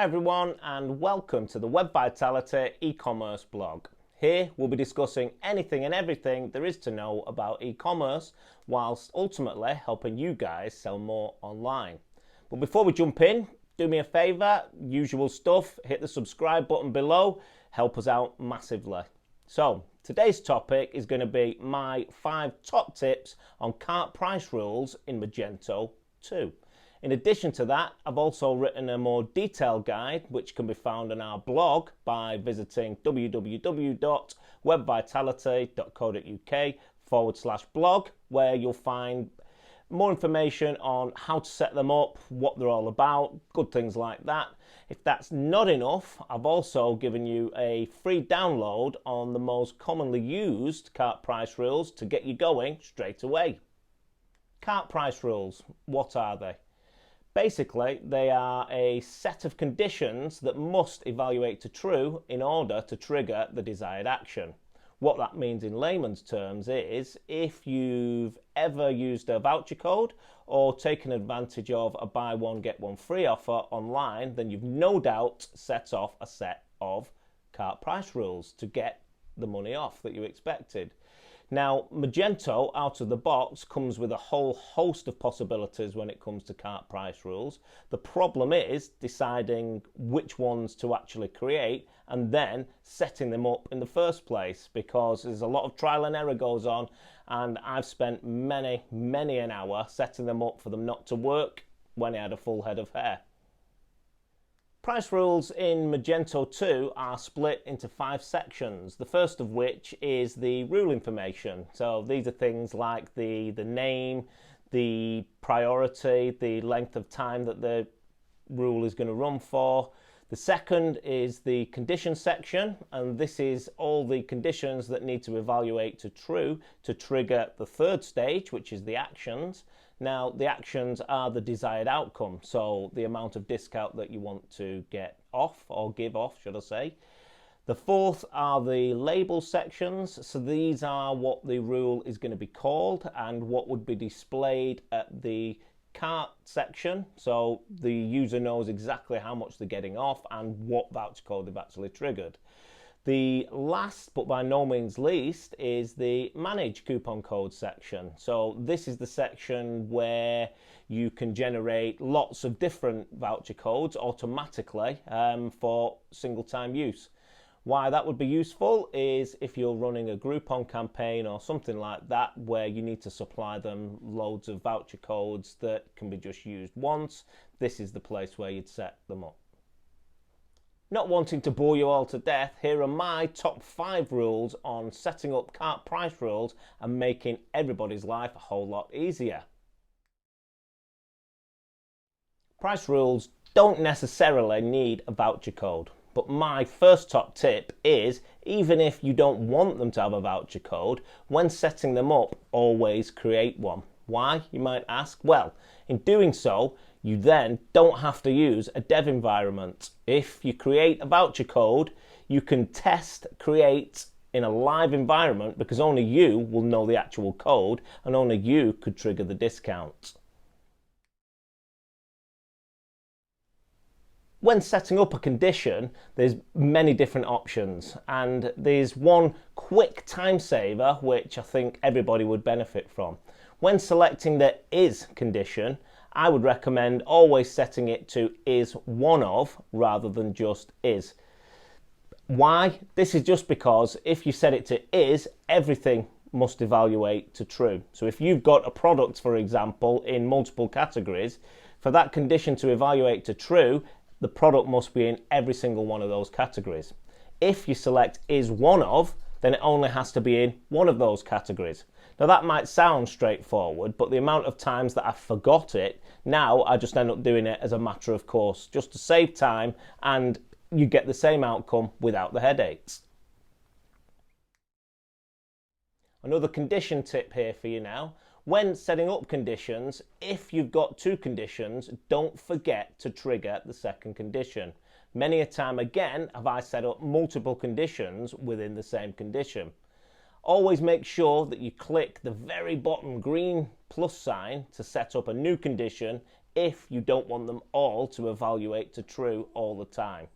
everyone and welcome to the Web Vitality e-commerce blog. Here we'll be discussing anything and everything there is to know about e-commerce whilst ultimately helping you guys sell more online. But before we jump in, do me a favour, usual stuff, hit the subscribe button below, help us out massively. So today's topic is going to be my 5 top tips on cart price rules in Magento 2. In addition to that, I've also written a more detailed guide which can be found on our blog by visiting www.webvitality.co.uk/blog, where you'll find more information on how to set them up, what they're all about, good things like that. If that's not enough, I've also given you a free download on the most commonly used cart price rules to get you going straight away. Cart price rules, what are they? Basically, they are a set of conditions that must evaluate to true in order to trigger the desired action. What that means in layman's terms is if you've ever used a voucher code or taken advantage of a buy one get one free offer online, then you've no doubt set off a set of cart price rules to get the money off that you expected. Now, Magento out of the box comes with a whole host of possibilities when it comes to cart price rules. The problem is deciding which ones to actually create and then setting them up in the first place, because there's a lot of trial and error goes on, and I've spent many an hour setting them up for them not to work when I had a full head of hair. Price rules in Magento 2 are split into 5 sections, the first of which is the rule information. So these are things like the name, the priority, the length of time that the rule is going to run for. The second is the condition section, and this is all the conditions that need to evaluate to true to trigger the third stage, which is the actions. Now, the actions are the desired outcome, so the amount of discount that you want to get off, or give off, should I say. The fourth are the label sections, so these are what the rule is going to be called and what would be displayed at the cart section, so the user knows exactly how much they're getting off and what voucher code they've actually triggered. The last but by no means least is the manage coupon code section. So this is the section where you can generate lots of different voucher codes automatically for single time use. Why that would be useful is if you're running a Groupon campaign or something like that where you need to supply them loads of voucher codes that can be just used once, this is the place where you'd set them up. Not wanting to bore you all to death, here are my top 5 rules on setting up cart price rules and making everybody's life a whole lot easier. Price rules don't necessarily need a voucher code, but my first top tip is, even if you don't want them to have a voucher code, when setting them up, always create one. Why, you might ask? Well, in doing so, you then don't have to use a dev environment. If you create a voucher code, you can test, create in a live environment, because only you will know the actual code and only you could trigger the discount. When setting up a condition, there's many different options, and there's one quick time saver which I think everybody would benefit from. When selecting the is condition, I would recommend always setting it to is one of rather than just is. Why? This is just because if you set it to is, everything must evaluate to true. So if you've got a product, for example, in multiple categories, for that condition to evaluate to true, the product must be in every single one of those categories. If you select is one of, then it only has to be in one of those categories. Now that might sound straightforward, but the amount of times that I forgot it, now I just end up doing it as a matter of course, just to save time, and you get the same outcome without the headaches. Another condition tip here for you now. When setting up conditions, if you've got 2 conditions, don't forget to trigger the second condition. Many a time again have I set up multiple conditions within the same condition. Always make sure that you click the very bottom green plus sign to set up a new condition if you don't want them all to evaluate to true all the time.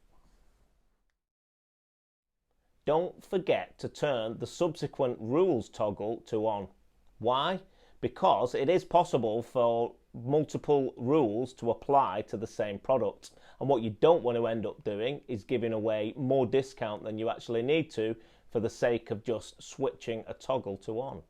Don't forget to turn the subsequent rules toggle to on. Why? Because it is possible for multiple rules to apply to the same product. And what you don't want to end up doing is giving away more discount than you actually need to for the sake of just switching a toggle to on.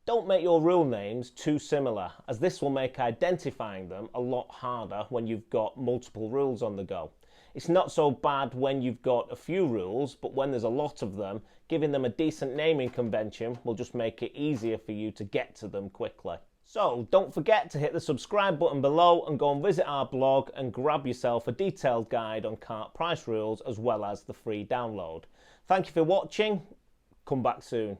Don't make your rule names too similar, as this will make identifying them a lot harder when you've got multiple rules on the go. It's not so bad when you've got a few rules, but when there's a lot of them, giving them a decent naming convention will just make it easier for you to get to them quickly. So don't forget to hit the subscribe button below and go and visit our blog and grab yourself a detailed guide on cart price rules as well as the free download. Thank you for watching. Come back soon.